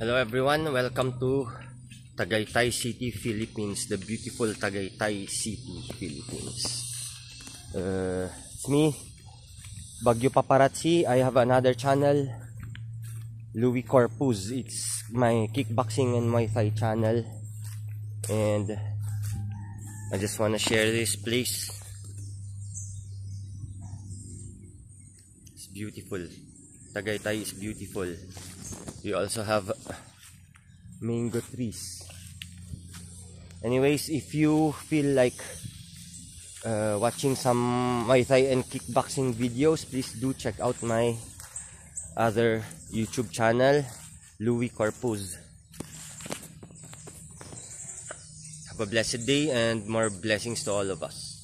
Hello everyone, welcome to Tagaytay City, Philippines, the beautiful Tagaytay City, Philippines. It's me, Bagyo Paparazzi. I have another channel, Louis Corpus. It's my kickboxing and Muay Thai channel, and I just want to share this place. It's beautiful. Tagaytay is beautiful. We also have mango trees. Anyways, if you feel like watching some Muay Thai and kickboxing videos, please do check out my other YouTube channel, Louis Corpus. Have a blessed day and more blessings to all of us.